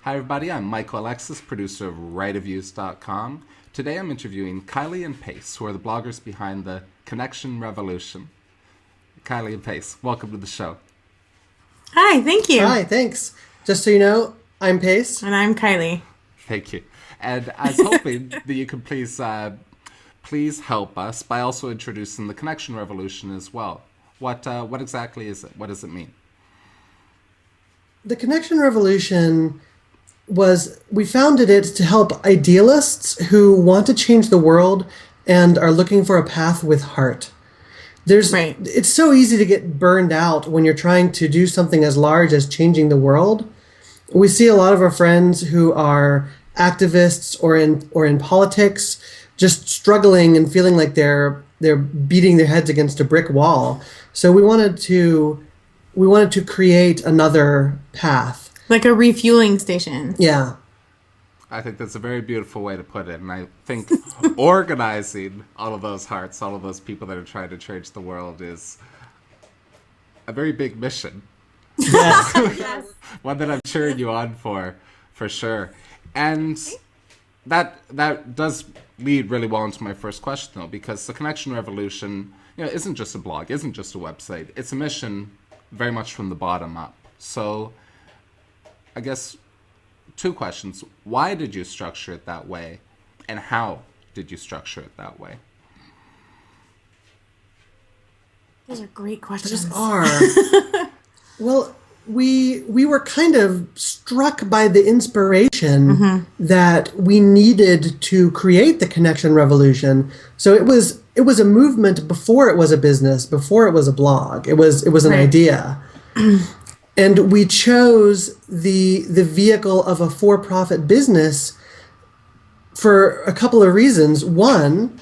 Hi, everybody. I'm Michael Alexis, producer of WriteOfViews.com. Today I'm interviewing Kylie and Pace, who are the bloggers behind the Connection Revolution. Kylie and Pace, welcome to the show. Hi, thank you. Hi, thanks. Just so you know, I'm Pace. And I'm Kylie. Thank you. And I was hoping that you could please help us by also introducing the Connection Revolution as well. What exactly is it? What does it mean? The Connection Revolution we founded it to help idealists who want to change the world and are looking for a path with heart. Right. It's so easy to get burned out when you're trying to do something as large as changing the world. We see a lot of our friends who are activists or in politics just struggling and feeling like they're beating their heads against a brick wall. So we wanted to create another path. Like a refueling station. Yeah. I think that's a very beautiful way to put it. And I think organizing all of those hearts, all of those people that are trying to change the world is a very big mission. Yes. One that I'm cheering you on for sure. And that does lead really well into my first question, though, because the Connection Revolution, isn't just a blog, isn't just a website. It's a mission very much from the bottom up. So I guess 2 questions. Why did you structure it that way? And how did you structure it that way? Those are great questions. Those are. Well, we were kind of struck by the inspiration that we needed to create the Connection Revolution. So it was a movement before it was a business, before it was a blog. It was an idea. And we chose the vehicle of a for-profit business for a couple of reasons. One,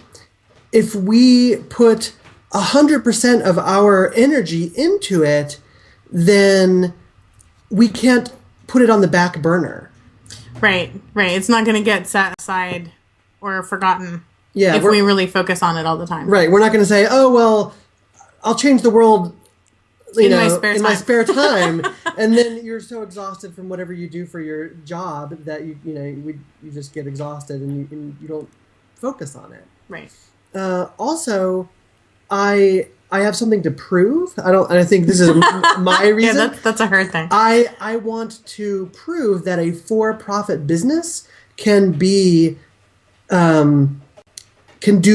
if we put 100% of our energy into it, then we can't put it on the back burner. Right. It's not going to get set aside or forgotten if we really focus on it all the time. Right. We're not going to say, oh, well, I'll change the world in my spare time. And then you're so exhausted from whatever you do for your job that you just get exhausted and you don't focus on it. Right. Also, I have something to prove. I think this is my reason. Yeah, that's a her thing. I want to prove that a for-profit business can do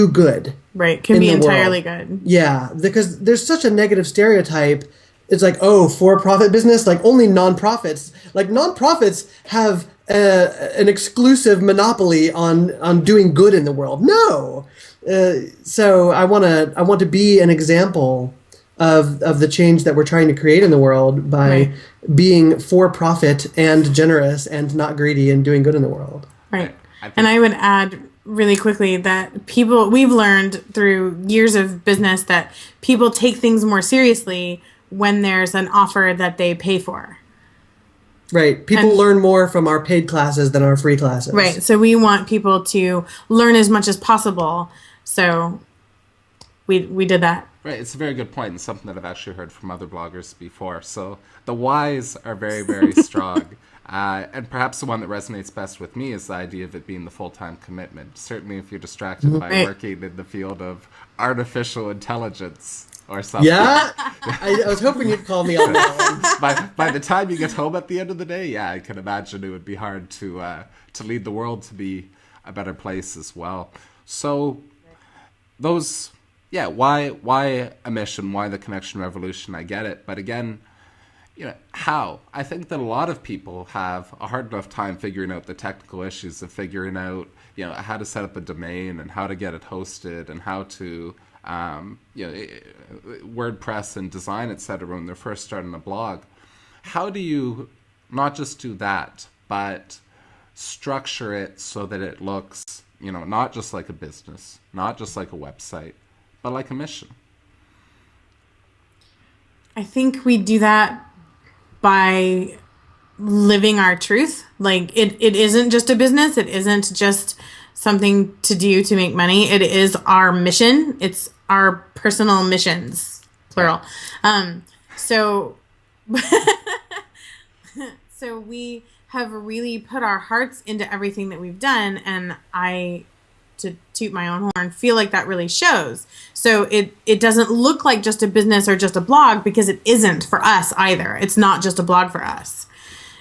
good. Right, can be entirely good. Yeah, because there's such a negative stereotype. It's like, oh, for-profit business, like only nonprofits. Like nonprofits have an exclusive monopoly on doing good in the world. No. So I want to be an example of the change that we're trying to create in the world by being for-profit and generous and not greedy and doing good in the world. Right. And I would add really quickly that we've learned through years of business that people take things more seriously when there's an offer that they pay for. Right. People learn more from our paid classes than our free classes. Right. So we want people to learn as much as possible. So we did that. Right. It's a very good point and something that I've actually heard from other bloggers before. So the whys are very, very strong. And perhaps the one that resonates best with me is the idea of it being the full-time commitment. Certainly if you're distracted by working in the field of artificial intelligence or something. Yeah? I was hoping you'd call me on that one. By the time you get home at the end of the day, I can imagine it would be hard to lead the world to be a better place as well. So why a mission? Why the Connection Revolution? I get it. But again, how? I think that a lot of people have a hard enough time figuring out the technical issues of figuring out, how to set up a domain and how to get it hosted and how to, WordPress and design, etc. when they're first starting a blog. How do you not just do that, but structure it so that it looks, not just like a business, not just like a website, but like a mission? I think we do that by living our truth. Like it isn't just a business. It isn't just something to do to make money. It is our mission. It's our personal missions, plural. So we have really put our hearts into everything that we've done, and I, to toot my own horn, feel like that really shows. So it doesn't look like just a business or just a blog, because it isn't for us either. It's not just a blog for us.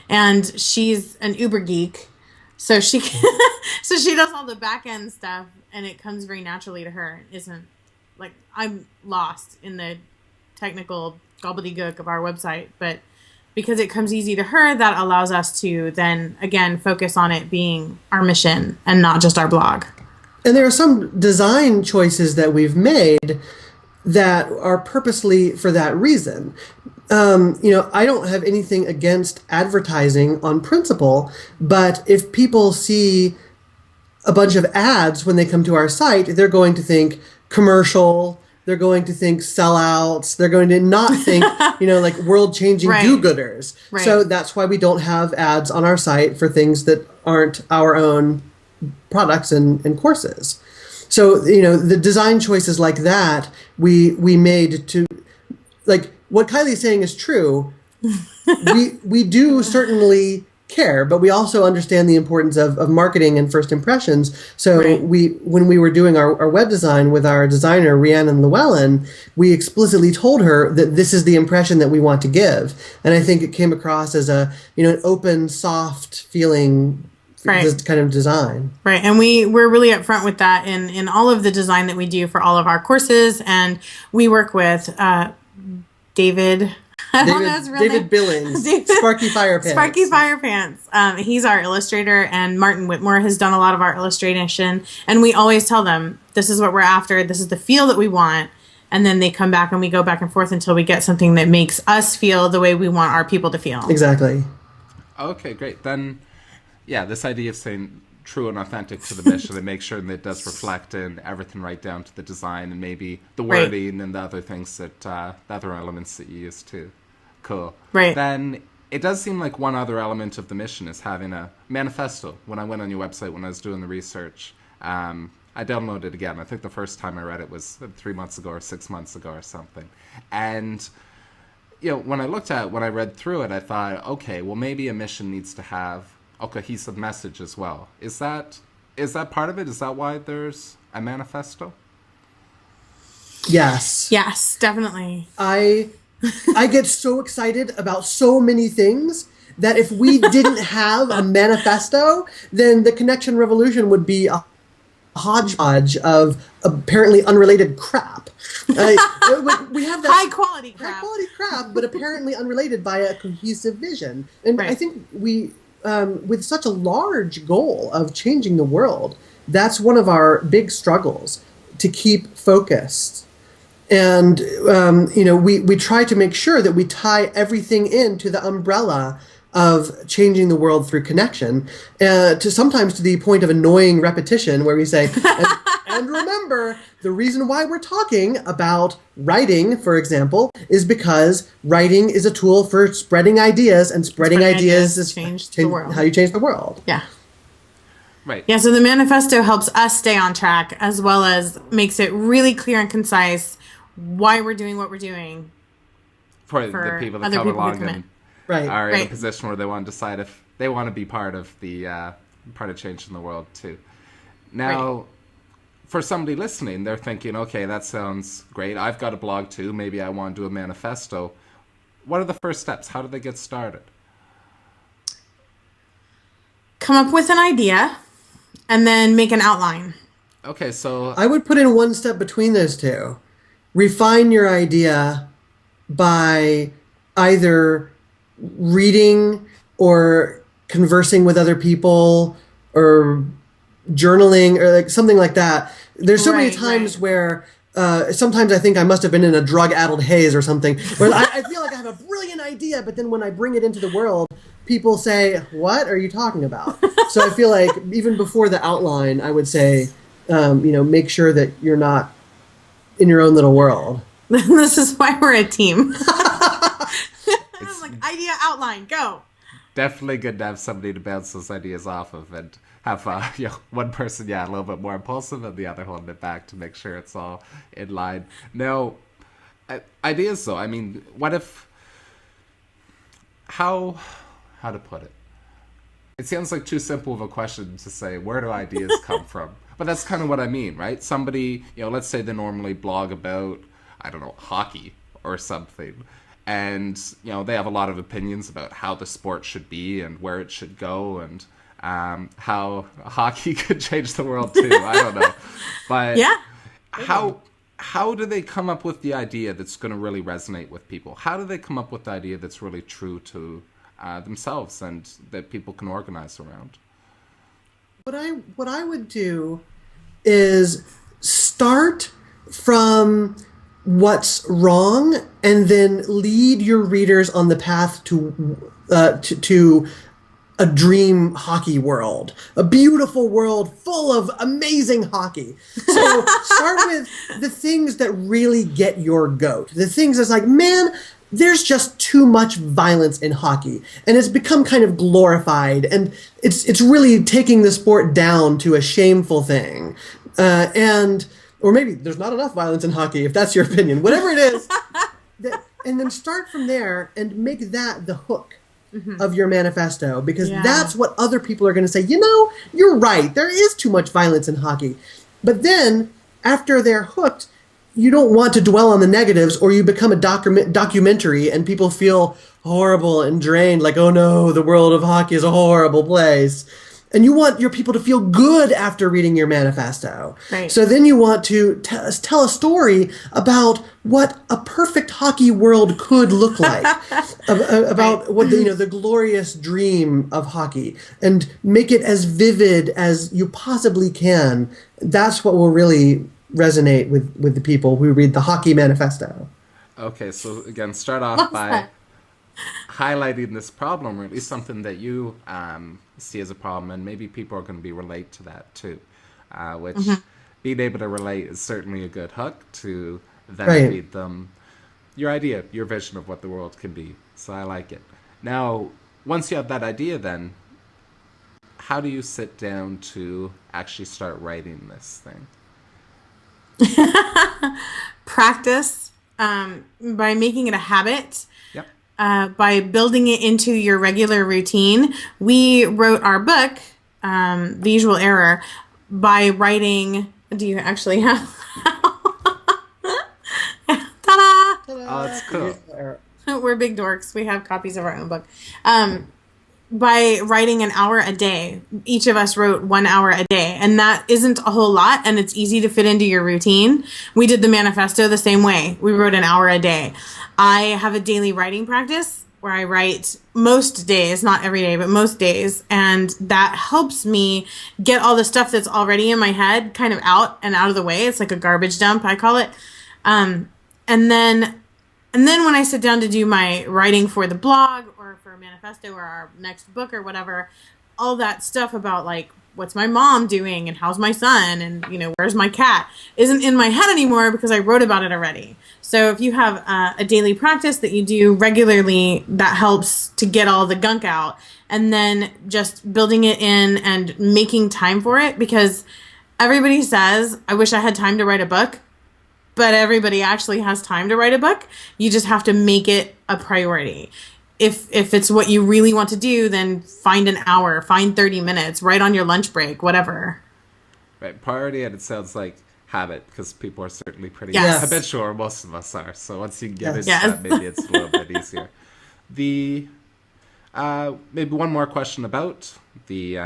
And she's an uber geek, so she so she does all the back end stuff, and it comes very naturally to her. It isn't like I'm lost in the technical gobbledygook of our website, but because it comes easy to her, that allows us to then again focus on it being our mission and not just our blog. And there are some design choices that we've made that are purposely for that reason. I don't have anything against advertising on principle, but if people see a bunch of ads when they come to our site, they're going to think commercial, they're going to think sellouts, they're going to not think, like world-changing Right. do-gooders. Right. So that's why we don't have ads on our site for things that aren't our own products and courses. So, the design choices like that, we made to, like, what Kylie's saying is true. we do certainly care, but we also understand the importance of marketing and first impressions. So Right. when we were doing our web design with our designer, Rhiannon Llewellyn, we explicitly told her that this is the impression that we want to give. And I think it came across as an open, soft feeling Right. kind of design. Right. And we're really upfront with that in all of the design that we do for all of our courses. And we work with David. I don't know his real David name. Billings, David- Sparky Firepants. Sparky Firepants. He's our illustrator, and Martin Whitmore has done a lot of our illustration. And we always tell them, this is what we're after. This is the feel that we want. And then they come back and we go back and forth until we get something that makes us feel the way we want our people to feel. Exactly. Okay, great. Then, yeah, this idea of saying true and authentic to the mission and make sure that it does reflect in everything right down to the design and maybe the Right. wording and the other things that, the other elements that you use too. Cool. Right. Then it does seem like one other element of the mission is having a manifesto. When I went on your website, when I was doing the research, I downloaded it again. I think the first time I read it was 3 months ago or 6 months ago or something. And when I read through it, I thought, okay, well, maybe a mission needs to have a cohesive message as well. Is that part of it? Is that why there's a manifesto? Yes. Yes, definitely. I get so excited about so many things that if we didn't have a manifesto, then the Connection Revolution would be a hodgepodge of apparently unrelated crap. We have that High quality crap. high quality crap, but apparently unrelated by a cohesive vision. And Right. I think we, with such a large goal of changing the world, that's one of our big struggles, to keep focused. And, we try to make sure that we tie everything into the umbrella of changing the world through connection, sometimes to the point of annoying repetition, where we say, and remember, the reason why we're talking about writing, for example, is because writing is a tool for spreading ideas, and spreading ideas is change the world. how you change the world. Yeah. Right. Yeah, so the manifesto helps us stay on track, as well as makes it really clear and concise why we're doing what we're doing. For For the people that other come people who along come and in. Right. are in a Right. position where they want to decide if they want to be part of the part of changing the world too. Now, Right. for somebody listening, they're thinking, okay, that sounds great. I've got a blog too. Maybe I want to do a manifesto. What are the first steps? How do they get started? Come up with an idea and then make an outline. Okay, so I would put in one step between those two. Refine your idea by either reading or conversing with other people or journaling or like something like that. There's so many Right, times right. where sometimes I think I must have been in a drug-addled haze or something, where I feel like I have a brilliant idea, but then when I bring it into the world, people say, "What are you talking about?" So I feel like even before the outline, I would say, make sure that you're not in your own little world. This is why we're a team. I'm like, idea outline, go. definitely good to have somebody to bounce those ideas off of and have one person, a little bit more impulsive and the other holding it back to make sure it's all in line. Now, ideas though, I mean, what if, how to put it? It sounds like too simple of a question to say, where do ideas come from? But that's kind of what I mean, right? Somebody, let's say they normally blog about, I don't know, hockey or something. And, they have a lot of opinions about how the sport should be and where it should go and how hockey could change the world too. I don't know. But Yeah. How do they come up with the idea that's going to really resonate with people? How do they come up with the idea that's really true to themselves and that people can organize around? What I would do is start from what's wrong and then lead your readers on the path to a dream hockey world, a beautiful world full of amazing hockey. So start with the things that really get your goat. The things that's like, man, there's just too much violence in hockey, and it's become kind of glorified, and it's really taking the sport down to a shameful thing. Or maybe there's not enough violence in hockey, if that's your opinion. Whatever it is, and then start from there and make that the hook of your manifesto, because that's what other people are going to say, you're right, there is too much violence in hockey. But then, after they're hooked, you don't want to dwell on the negatives, or you become a documentary and people feel horrible and drained, like, oh no, the world of hockey is a horrible place. And you want your people to feel good after reading your manifesto. Right. So then you want to tell a story about what a perfect hockey world could look like, about what the glorious dream of hockey, and make it as vivid as you possibly can. That's what will really resonate with the people who read the Hockey Manifesto. Okay, so again, start off by highlighting this problem, or at least something that you see as a problem, and maybe people are going to be relate to that too, which being able to relate is certainly a good hook to then feed them your idea, your vision of what the world can be. So I like it. Now, once you have that idea, then how do you sit down to actually start writing this thing? Practice, by making it a habit. Yep. By building it into your regular routine. We wrote our book, The Usual Error, by writing... Do you actually have... Ta-da! Oh, that's cool. We're big dorks. We have copies of our own book. By writing an hour a day. Each of us wrote 1 hour a day. And that isn't a whole lot, and it's easy to fit into your routine. We did the manifesto the same way. We wrote an hour a day. I have a daily writing practice where I write most days, not every day, but most days. And that helps me get all the stuff that's already in my head kind of out and out of the way. It's like a garbage dump, I call it. And then when I sit down to do my writing for the blog or for a manifesto or our next book or whatever, all that stuff about like, what's my mom doing and how's my son and, where's my cat isn't in my head anymore because I wrote about it already. So if you have a daily practice that you do regularly, that helps to get all the gunk out, and then just building it in and making time for it, because everybody says, I wish I had time to write a book. But everybody actually has time to write a book. You just have to make it a priority. If it's what you really want to do, then find an hour, find 30 minutes, write on your lunch break, whatever. Right, priority, and it sounds like habit, because people are certainly pretty habitual, or most of us are. So once you get into that, maybe it's a little bit easier. Maybe one more question about the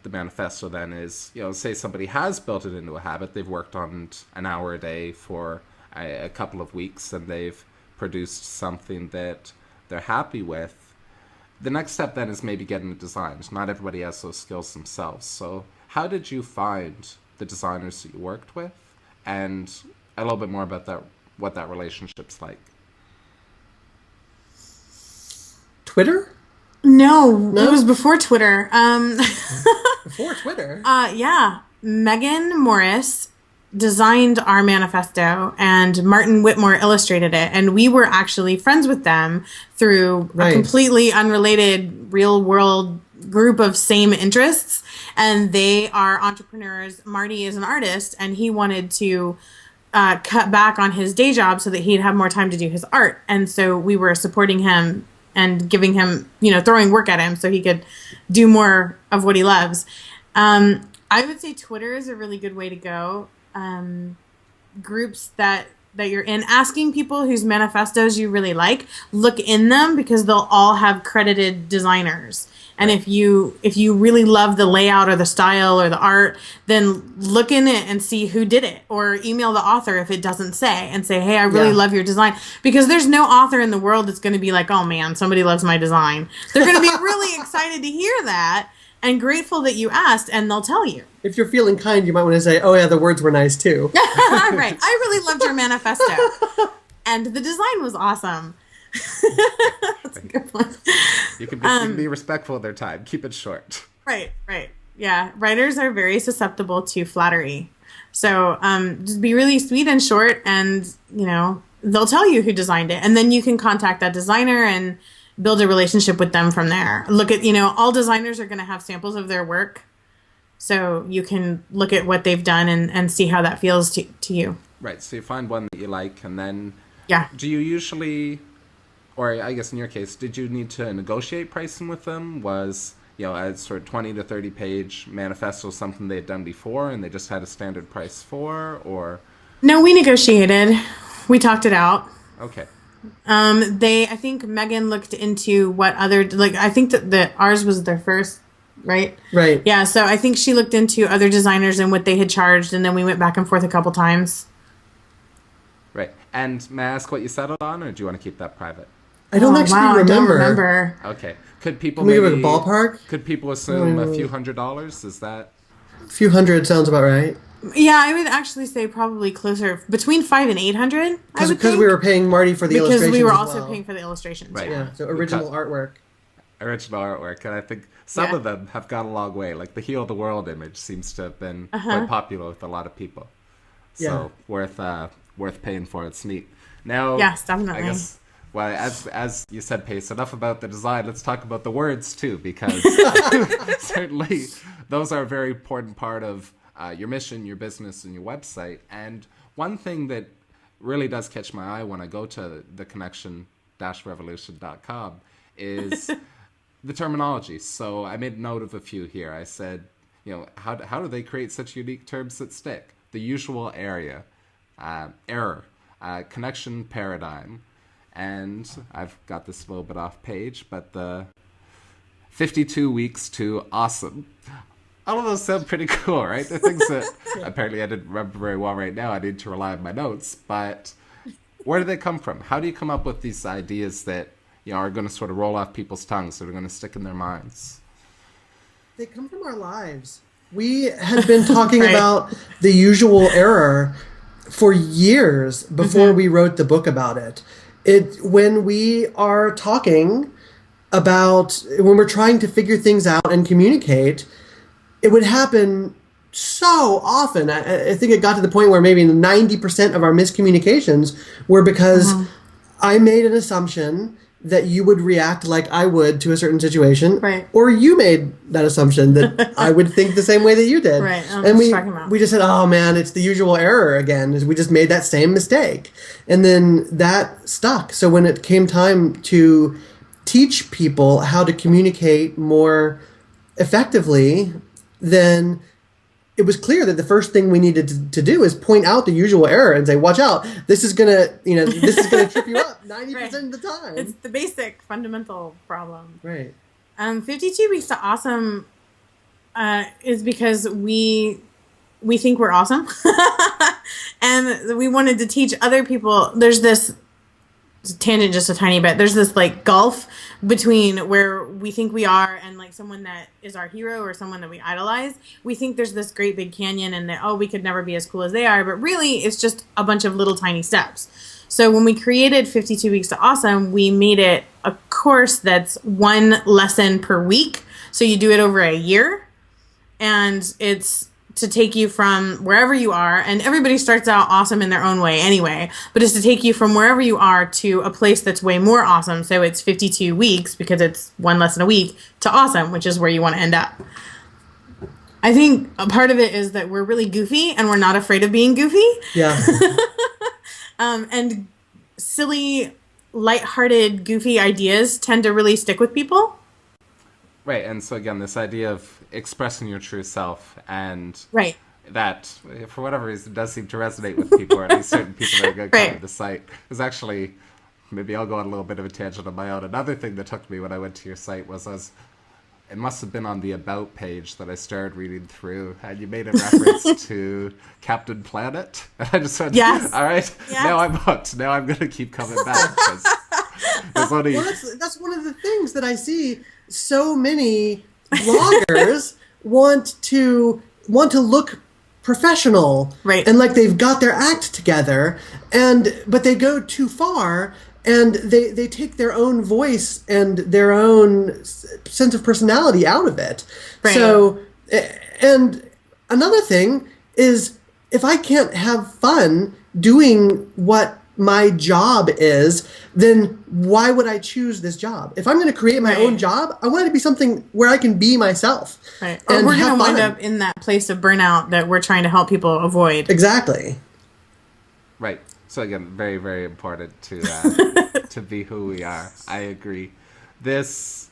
manifesto then is, say somebody has built it into a habit, they've worked on it an hour a day for a couple of weeks, and they've produced something that they're happy with. The next step then is maybe getting it designed. Not everybody has those skills themselves. So how did you find the designers that you worked with? And a little bit more about that, what that relationship's like. Twitter? No, it was before Twitter. Before Twitter? Yeah. Megan Morris designed our manifesto, and Martin Whitmore illustrated it. And we were actually friends with them through a completely unrelated real world group of same interests. And they are entrepreneurs. Marty is an artist, and he wanted to cut back on his day job so that he'd have more time to do his art. And so we were supporting him and giving him, throwing work at him so he could do more of what he loves. I would say Twitter is a really good way to go. Groups that you're in, asking people whose manifestos you really like, look in them, because they'll all have credited designers. And if you really love the layout or the style or the art, then look in it and see who did it, or email the author if it doesn't say, and say, hey, I really love your design. Because there's no author in the world that's going to be like, oh man, somebody loves my design. They're going to be really excited to hear that and grateful that you asked, and they'll tell you. If you're feeling kind, you might want to say, oh yeah, the words were nice too. Right. I really loved your manifesto. And the design was awesome. That's a good one. You can be respectful of their time. Keep it short. Right. Yeah. Writers are very susceptible to flattery. So just be really sweet and short, and, they'll tell you who designed it. And then you can contact that designer and build a relationship with them from there. Look at, all designers are going to have samples of their work. So you can look at what they've done and see how that feels to you. Right. So you find one that you like, and then yeah. Do you usually, or I guess in your case, did you need to negotiate pricing with them? Was, a sort of 20 to 30 page manifesto something they had done before and they just had a standard price for, or? No, we negotiated. We talked it out. Okay. I think Megan looked into what other, I think that ours was their first, right? Right. Yeah, so I think she looked into other designers and what they had charged, and then we went back and forth a couple times. Right. And may I ask what you settled on, or do you want to keep that private? I don't remember. I don't remember. Okay. Could people give it a ballpark? Could people assume a few $100s? Is that? A few hundred sounds about right. Yeah, I would actually say probably closer between $500 and $800. Because we were paying Marty for the illustrations. Because we were also paying for the illustrations. Right. Yeah. So original artwork. And I think some of them have gone a long way. Like the Heal the World image seems to have been quite popular with a lot of people. So worth paying for. It's neat. Now, yes, definitely. I guess. Well, as you said, Pace, enough about the design. Let's talk about the words too, because certainly those are a very important part of your mission, your business, and your website. And one thing that really does catch my eye when I go to theconnection-revolution.com is the terminology. So I made note of a few here. I said, how do they create such unique terms that stick? The usual error, connection paradigm, and I've got this a little bit off page, but the 52 weeks to awesome. All of those sound pretty cool, right? The things that apparently I didn't remember very well right now. I need to rely on my notes. But where do they come from? How do you come up with these ideas that are going to sort of roll off people's tongues, that are going to stick in their minds? They come from our lives. We had been talking about the usual error for years before we wrote the book about it. When we are talking about, when we're trying to figure things out and communicate, it would happen so often. I think it got to the point where maybe 90% of our miscommunications were because I made an assumption that you would react like I would to a certain situation, right? Or you made that assumption that I would think the same way that you did, right? And we just said, "Oh man, it's the usual error again." We just made that same mistake, and then that stuck. So when it came time to teach people how to communicate more effectively, then it was clear that the first thing we needed to do is point out the usual error and say, watch out, this is gonna trip you up 90% of the time. It's the basic fundamental problem. Right. 52 Weeks to Awesome is because we think we're awesome. And we wanted to teach other people. There's this tangent just a tiny bit. There's this gulf between where we think we are and someone that is our hero or someone that we idolize. We think there's this great big canyon and that, we could never be as cool as they are, but really it's just a bunch of little tiny steps. So when we created 52 Weeks to Awesome, we made it a course that's one lesson per week. So you do it over a year, and it's to take you from wherever you are, and everybody starts out awesome in their own way anyway, but it's to take you from wherever you are to a place that's way more awesome. So it's 52 weeks because it's one lesson a week to awesome, which is where you want to end up. I think a part of it is that we're really goofy and we're not afraid of being goofy. Yeah. And silly lighthearted, goofy ideas tend to really stick with people. Right, and so again, this idea of expressing your true self, and Right. that, for whatever reason, does seem to resonate with people, or at least certain people that are going to come Right. to the site. Is actually, maybe I'll go on a little bit of a tangent on my own. Another thing that took me when I went to your site was it must have been on the About page that I started reading through, and you made a reference to Captain Planet. And I just went, Yes. all right, Yes. now I'm hooked. Now I'm going to keep coming back. 'Cause there's only, Well, that's one of the things that I see so many bloggers want to look professional, Right. and like they've got their act together, but they go too far, and they take their own voice and their own sense of personality out of it. Right. So, and another thing is, if I can't have fun doing what my job is, then why would I choose this job? If I'm going to create my Right. own job, I want it to be something where I can be myself. Right. Or and we're have going to wind fun. up in that place of burnout that we're trying to help people avoid. Exactly. right. So again, very, very important to to be who we are. I agree. This,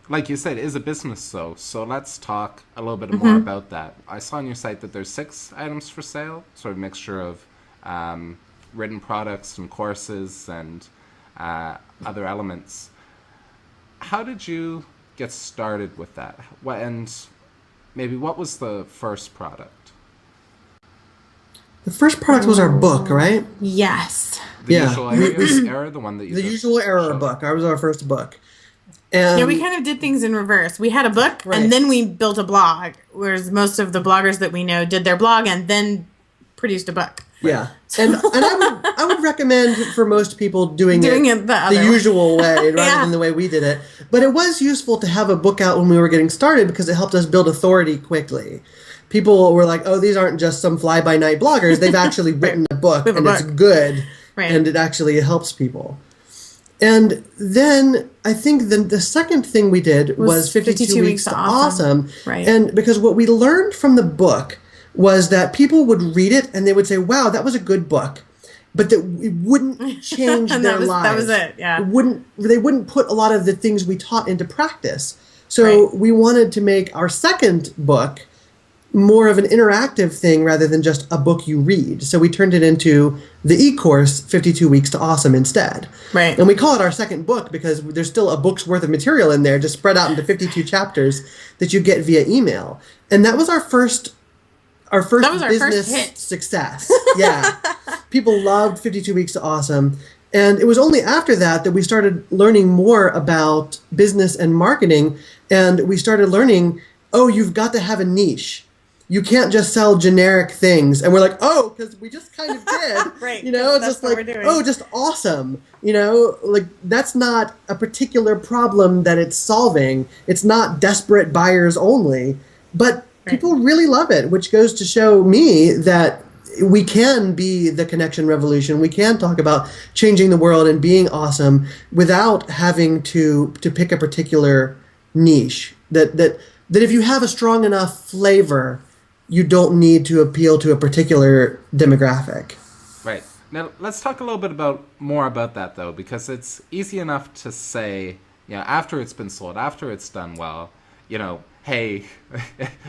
like you said, is a business though. So let's talk a little bit more about that. I saw on your site that there's 6 items for sale, sort of a mixture of written products and courses and other elements. How did you get started with that? And maybe what was the first product? The first product was our book, right? Yes. The Yeah. usual error, the one that you The just Usual Error showed? book. Ours was our first book. And Yeah, we kind of did things in reverse. We had a book, Right. and then we built a blog, whereas most of the bloggers that we know did their blog and then produced a book. yeah, and I would recommend for most people doing Doing it the other way. usual way rather Yeah. than the way we did it. But it was useful to have a book out when we were getting started because it helped us build authority quickly. People were like, "Oh, these aren't just some fly-by-night bloggers. They've actually written a book, We have and a it's book." good, Right. and it actually helps people." And then I think the second thing we did was 52 Weeks to Awesome. Right. And because what we learned from the book was that people would read it and they would say, wow, that was a good book. But that it wouldn't change And their that was lives. it, yeah. They wouldn't put a lot of the things we taught into practice. So Right. we wanted to make our second book more of an interactive thing rather than just a book you read. So we turned it into the e-course 52 Weeks to Awesome instead. Right. And we call it our second book because there's still a book's worth of material in there just spread out into 52 chapters that you get via email. And that was our first That was our first business hit. success. Yeah. People loved 52 Weeks to Awesome. And it was only after that that we started learning more about business and marketing. And we started learning, oh, you've got to have a niche. You can't just sell generic things. And we're like, oh, because we just kind of did. Right, You know, it's that's just what like, we're doing. oh, just awesome. You know, like that's not a particular problem that it's solving. It's not desperate buyers only. But people really love it, which goes to show me that we can be the connection revolution. We can talk about changing the world and being awesome without having to pick a particular niche. That if you have a strong enough flavor, you don't need to appeal to a particular demographic. Right. Now, let's talk a little bit more about that, though, because it's easy enough to say, you know, after it's been sold, after it's done well, you know, hey,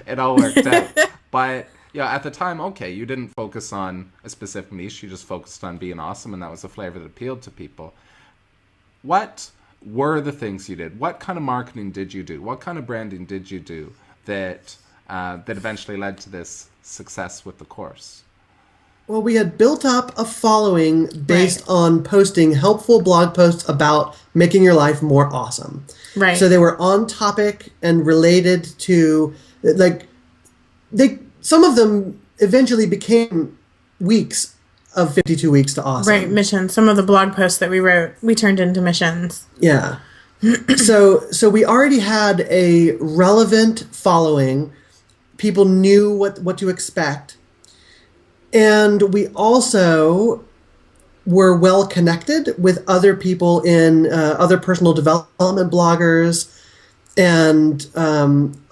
it all worked out. But, you know, at the time, okay, you didn't focus on a specific niche. You just focused on being awesome, and that was a flavor that appealed to people. What were the things you did? What kind of marketing did you do? What kind of branding did you do that that eventually led to this success with the course? Well, we had built up a following based Right. on posting helpful blog posts about making your life more awesome. Right. So they were on topic and related to, like, some of them eventually became weeks of 52 Weeks to Awesome. Right, missions. Some of the blog posts that we wrote, we turned into missions. Yeah. So we already had a relevant following. People knew what to expect. And we also were well connected with other people in other personal development bloggers and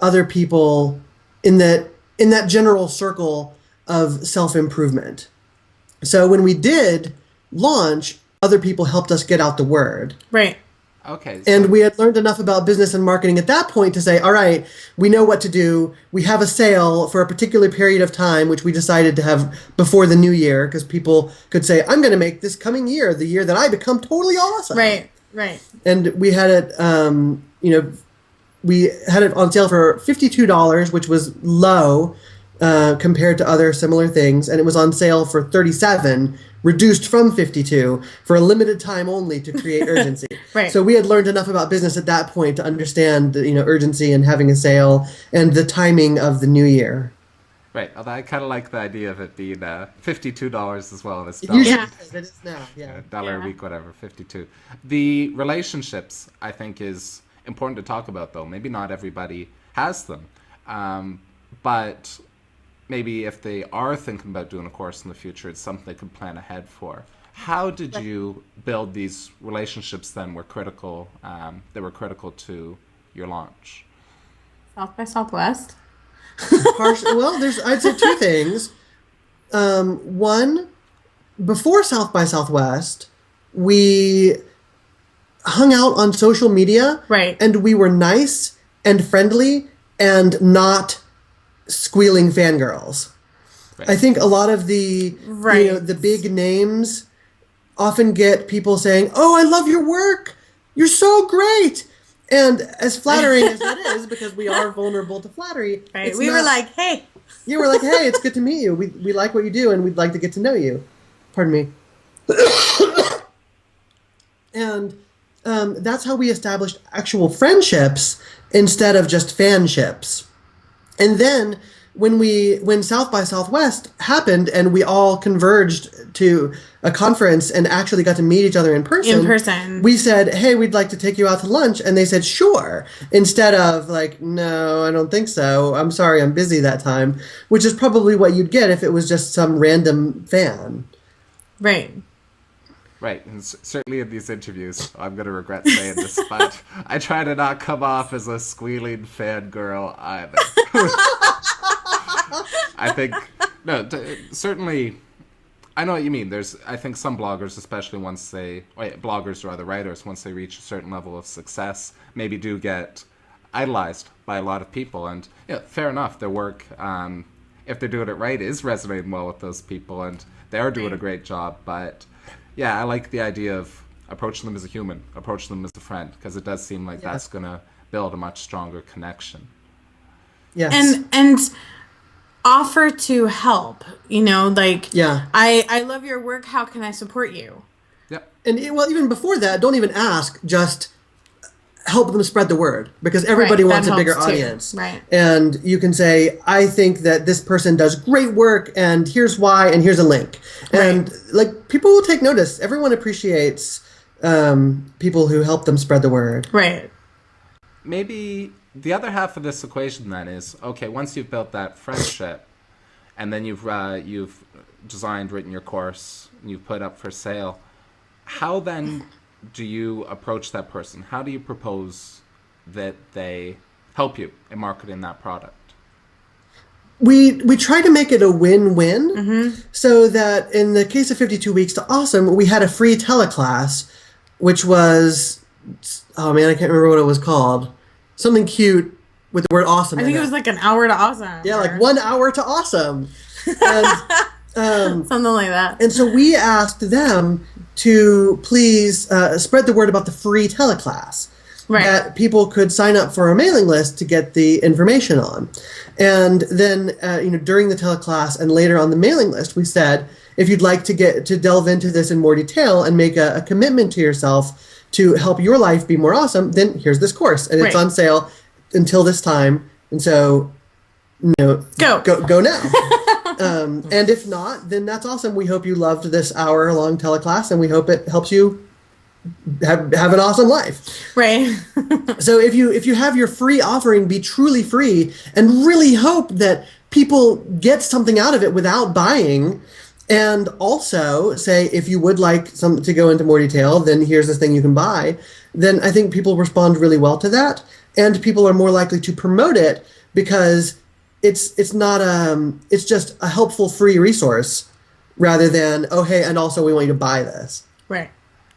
other people in that general circle of self-improvement. So when we did launch, other people helped us get out the word. Right. Okay. And we had learned enough about business and marketing at that point to say, all right, we know what to do. We have a sale for a particular period of time, which we decided to have before the new year, because people could say, I'm going to make this coming year the year that I become totally awesome. Right. Right. And we had it, we had it on sale for $52, which was low compared to other similar things. And it was on sale for $37, reduced from $52 for a limited time only to create urgency. Right. So we had learned enough about business at that point to understand, urgency and having a sale and the timing of the new year. Right. Although I kind of like the idea of it being $52 as well. As Usually Yeah. it is now, yeah. dollar Yeah. a week, whatever, 52. The relationships, I think, is important to talk about, though. Maybe not everybody has them. But maybe if they are thinking about doing a course in the future, it's something they could plan ahead for. How did you build these relationships then that were critical to your launch? South by Southwest. Well, I'd say two things. One, before South by Southwest, we hung out on social media, Right. and we were nice and friendly and not squealing fangirls. Right. I think a lot of the Right. the big names often get people saying, "Oh, I love your work. You're so great." And as flattering as that is, because we are vulnerable to flattery, Right. it's We were not- like, hey. you were like, "Hey, it's good to meet you. We like what you do, and we'd like to get to know you." Pardon me. And that's how we established actual friendships instead of just fanships. And then when South by Southwest happened and we all converged to a conference and actually got to meet each other in person, we said, "Hey, we'd like to take you out to lunch." And they said, "Sure." Instead of like, "No, I don't think so. I'm sorry, I'm busy that time," which is probably what you'd get if it was just some random fan. Right. Right, and certainly in these interviews, I'm going to regret saying this, but I try to not come off as a squealing fangirl either. I think, certainly, I know what you mean. I think some bloggers, especially bloggers or other writers, once they reach a certain level of success, maybe do get idolized by a lot of people. And fair enough, their work, if they're doing it right, is resonating well with those people, and they are doing a great job, but... Yeah, I like the idea of approaching them as a human, approaching them as a friend, because it does seem like that's going to build a much stronger connection. Yes. And offer to help, Yeah. I love your work. How can I support you? Yep. And even before that, don't even ask, just help them spread the word, because everybody Right, wants that a bigger helps too. audience. Right. And you can say, "I think that this person does great work, and here's why, and here's a link." And people will take notice. Everyone appreciates people who help them spread the word. Right. Maybe the other half of this equation then is, okay, once you've built that friendship, and then you've written your course, and you've put up for sale, how then do you approach that person? How do you propose that they help you in marketing that product? We try to make it a win-win, so that in the case of 52 Weeks to Awesome, we had a free teleclass, which was, oh man, I can't remember what it was called. Something cute with the word awesome I think it was like an hour to awesome. Yeah, like 1 hour to awesome. And, something like that. and so we asked them to please spread the word about the free teleclass. Right. That people could sign up for a mailing list to get the information on. And then, during the teleclass and later on the mailing list, we said, if you'd like to delve into this in more detail and make a commitment to yourself to help your life be more awesome, then here's this course. And it's Right. on sale until this time. And so, go now. And if not, then that's awesome. We hope you loved this hour-long teleclass, and we hope it helps you have an awesome life. Right. So if you have your free offering be truly free and really hope that people get something out of it without buying, and also say, if you would like to go into more detail, then here's this thing you can buy, then I think people respond really well to that, and people are more likely to promote it because it's just a helpful free resource rather than, oh hey, and also we want you to buy this. Right.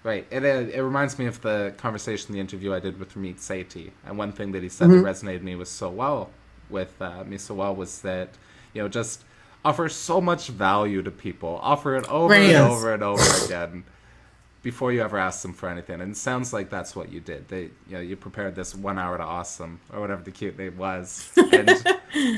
Right. It reminds me of the conversation, the interview I did with Ramit Sethi. And one thing that he said that resonated me was so well with me so well was that, just offer so much value to people. Offer it over and over and over again before you ever ask them for anything. And it sounds like that's what you did. You prepared this 1 hour to awesome, or whatever the cute name was.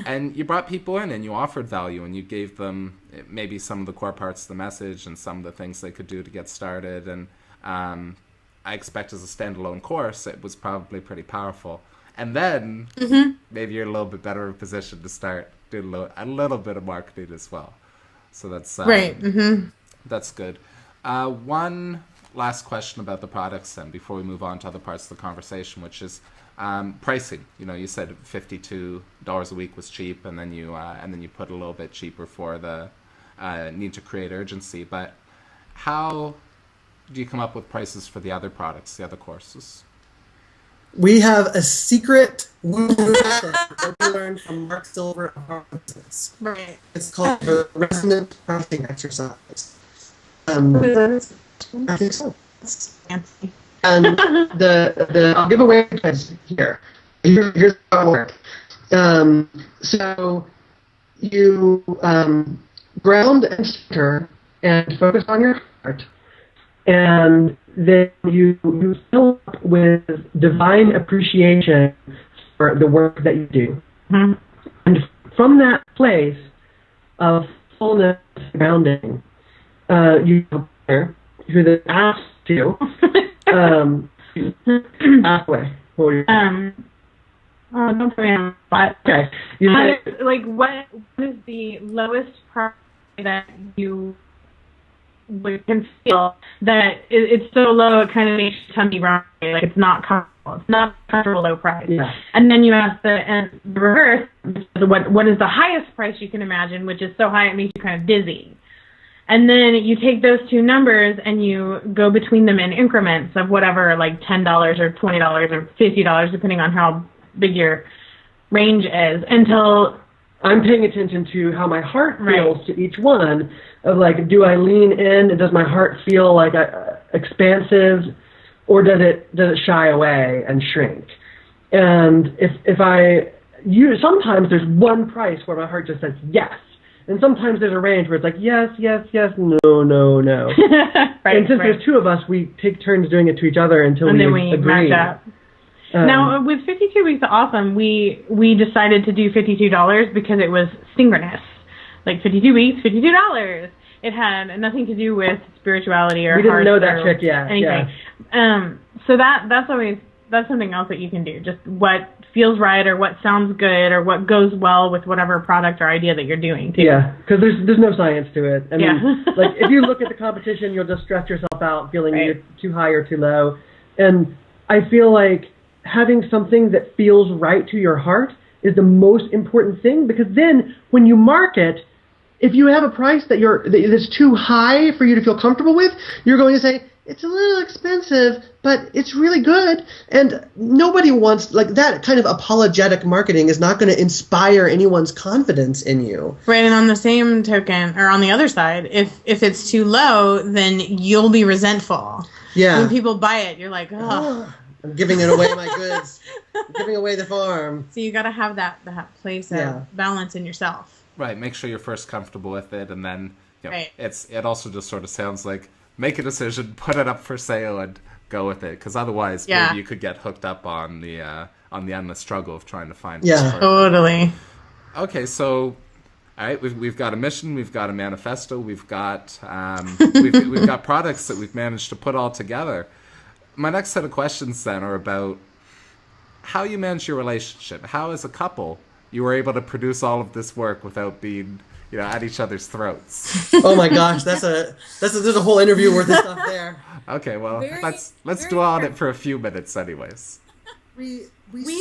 And you brought people in and you offered value and you gave them maybe some of the core parts of the message and some of the things they could do to get started. And I expect as a standalone course, it was probably pretty powerful. And then maybe you're a little bit better positioned to start doing a little bit of marketing as well. So that's right. That's good. One last question about the products then before we move on to other parts of the conversation, which is pricing. You said $52 a week was cheap, and then you put a little bit cheaper for the need to create urgency. But how do you come up with prices for the other products, the other courses? We have a secret method that we learned from Mark Silver of Harvard Business. Right. It's called the resonant pricing exercise. I think so. Fancy. And I'll give away the price here. Here's how it works. So you ground and center and focus on your heart. And then you fill up with divine appreciation for the work that you do. Mm-hmm. And from that place of fullness grounding, you prepare who then asks you, ask away. Don't put me on the spot. Okay. What is the lowest price that you can feel that it's so low it kind of makes your tummy run, like it's not comfortable. It's not a comfortable low price. Yeah. And then you ask the reverse, what is the highest price you can imagine, which is so high it makes you kind of dizzy. And then you take those two numbers and you go between them in increments of whatever, like $10 or $20 or $50, depending on how big your range is, until I'm paying attention to how my heart feels to each one. Of like, do I lean in? And does my heart feel like expansive, or does it shy away and shrink? And sometimes there's one price where my heart just says yes, and sometimes there's a range where it's like yes, yes, yes, no, no, no. Right, and since there's two of us, we take turns doing it to each other until we agree. Match up. Now, with 52 Weeks of Awesome, we decided to do $52 because it was synchronous. Like 52 weeks, $52. It had nothing to do with spirituality or we didn't know that trick yet. Anything. Yeah. So that's something else that you can do. Just what feels right or what sounds good or what goes well with whatever product or idea that you're doing, too. Yeah, because there's no science to it. I mean, like if you look at the competition, you'll just stress yourself out feeling you're too high or too low. And I feel like having something that feels right to your heart is the most important thing, because then when you market, if you have a price that's too high for you to feel comfortable with, you're going to say, it's a little expensive, but it's really good. And nobody wants, like, that kind of apologetic marketing is not going to inspire anyone's confidence in you. Right, and on the same token, or on the other side, if it's too low, then you'll be resentful. Yeah. When people buy it, you're like, oh. I'm giving it away, my goods. I'm giving away the farm. So you got to have that place of balance in yourself. Right, make sure you're first comfortable with it, and then it also just sort of sounds like make a decision, put it up for sale, and go with it. Because otherwise, maybe you could get hooked up on the endless struggle of trying to find. Yeah, totally. Okay, so all right, we've got a mission, we've got a manifesto, we've got we've got products that we've managed to put all together. My next set of questions then are about how you manage your relationship. How, as a couple, you were able to produce all of this work without being, at each other's throats. Oh my gosh, there's a whole interview worth of stuff there. Okay, well, let's dwell on it for a few minutes, anyways. We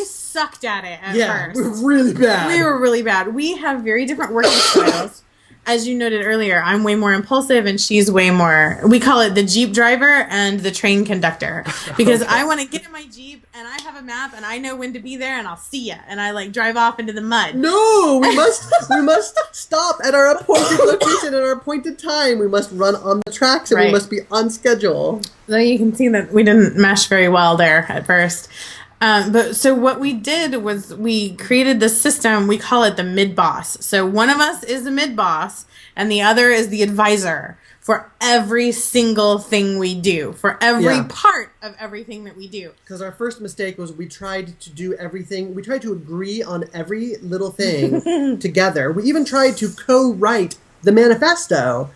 sucked at it at first. We were really bad. We were really bad. We have very different working styles. as you noted earlier, I'm way more impulsive and she's way more, we call it the Jeep driver and the train conductor. Because I want to get in my Jeep and I have a map and I know when to be there and I'll see ya. And I like drive off into the mud. No, we must stop at our appointed location at our appointed time. We must run on the tracks and we must be on schedule. So you can see that we didn't mesh very well there at first. But so what we did was we created this system. We call it the mid-boss. So one of us is the mid-boss and the other is the advisor for every single thing we do, for every part of everything that we do. Because our first mistake was we tried to do everything. We tried to agree on every little thing together. We even tried to co-write the manifesto.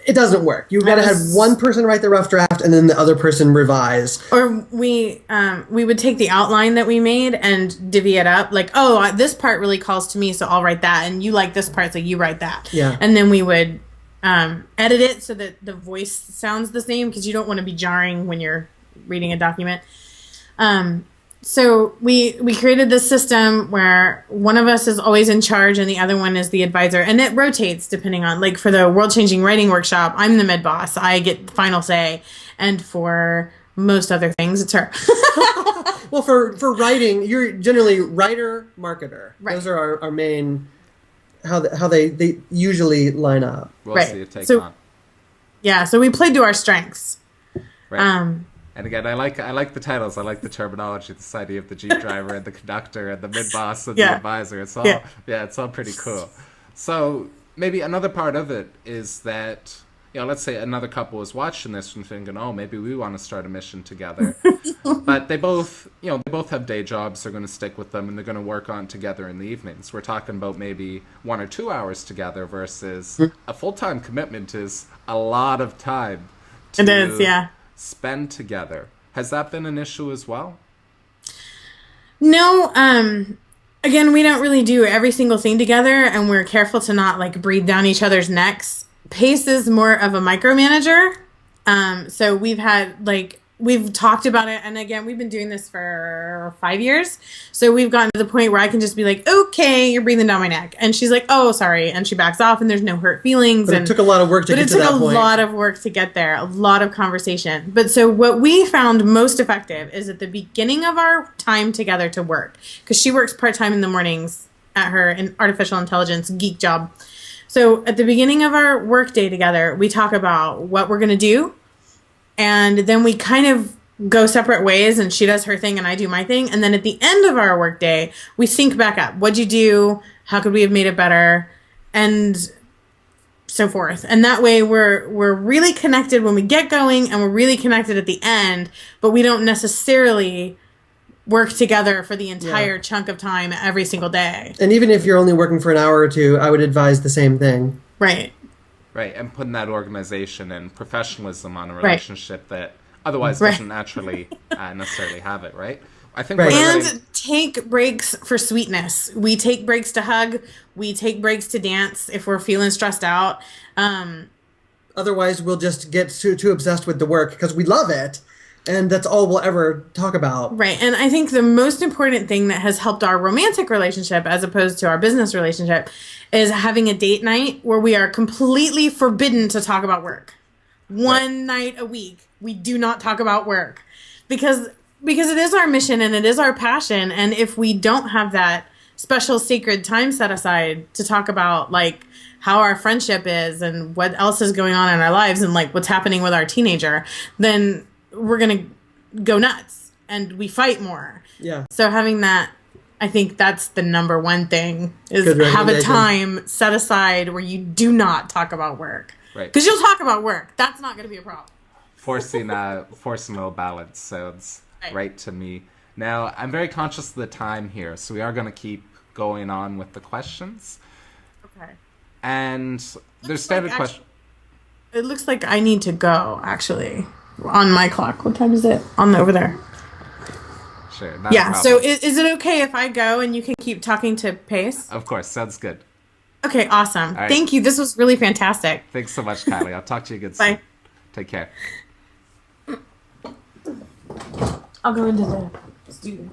It doesn't work. You've got to have one person write the rough draft and then the other person revise. Or we would take the outline that we made and divvy it up. Like, oh, this part really calls to me, so I'll write that. And you like this part, so you write that. Yeah. And then we would edit it so that the voice sounds the same because you don't want to be jarring when you're reading a document. So we created this system where one of us is always in charge and the other one is the advisor. And it rotates depending on, like for the World Changing Writing Workshop, I'm the mid-boss. I get the final say. And for most other things, it's her. Well, for writing, you're generally writer, marketer. Right. Those are our main, how they usually line up. We'll see it take on. Yeah, so we played to our strengths. Right. And again, I like the titles. I like the terminology, this idea of the Jeep driver and the conductor and the mid-boss and the advisor. It's all it's all pretty cool. So maybe another part of it is that, let's say another couple is watching this and thinking, oh, maybe we want to start a mission together. But they both have day jobs. They're going to stick with them and they're going to work on together in the evenings. We're talking about maybe 1 or 2 hours together versus a full-time commitment is a lot of time. It is, yeah. Spend together. Has that been an issue as well? No, again, we don't really do every single thing together and we're careful to not like breathe down each other's necks. Pace is more of a micromanager. So we've talked about it. And again, we've been doing this for 5 years. So we've gotten to the point where I can just be like, okay, you're breathing down my neck. And she's like, oh, sorry. And she backs off and there's no hurt feelings. But it took a lot of work to get to that point. But it took a lot of work to get there, a lot of conversation. But so what we found most effective is at the beginning of our time together to work, because she works part-time in the mornings at her artificial intelligence geek job. So at the beginning of our work day together, we talk about what we're going to do. And then we kind of go separate ways and she does her thing and I do my thing. And then at the end of our workday, we sync back up. What'd you do? How could we have made it better? And so forth. And that way we're really connected when we get going and we're really connected at the end, but we don't necessarily work together for the entire chunk of time every single day. And even if you're only working for an hour or two, I would advise the same thing. Right. Right, and putting that organization and professionalism on a relationship that otherwise doesn't naturally necessarily have it, right? I think and take breaks for sweetness. We take breaks to hug. We take breaks to dance if we're feeling stressed out. Otherwise, we'll just get too obsessed with the work because we love it. And that's all we'll ever talk about. Right. And I think the most important thing that has helped our romantic relationship as opposed to our business relationship is having a date night where we are completely forbidden to talk about work. One night a week, we do not talk about work because it is our mission and it is our passion. And if we don't have that special sacred time set aside to talk about like how our friendship is and what else is going on in our lives and like what's happening with our teenager, then we're going to go nuts and we fight more. Yeah. So having that, I think that's the number one thing is have a time set aside where you do not talk about work. Right. Because you'll talk about work. That's not going to be a problem. Forcing a little balance sounds right to me. Now, I'm very conscious of the time here, so we are going to keep going on with the questions. Okay. And there's standard questions. It looks like I need to go, actually. On my clock. What time is it? Over there. Sure. So is it okay if I go and you can keep talking to Pace? Of course. Sounds good. Okay, awesome. Right. Thank you. This was really fantastic. Thanks so much, Kylie. I'll talk to you again soon. Bye. Take care. I'll go into the studio.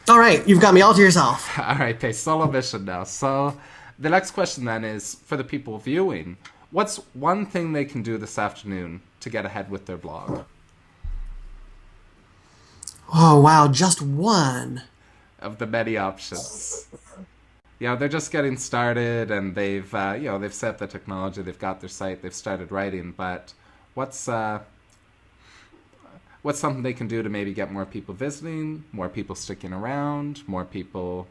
All right. You've got me all to yourself. All right, Pace. Solo mission now. So The next question then is for the people viewing. What's one thing they can do this afternoon to get ahead with their blog? Oh, wow, just one. Of the many options. They're just getting started, and they've they've set up the technology, they've got their site, they've started writing. But what's something they can do to maybe get more people visiting, more people sticking around, more people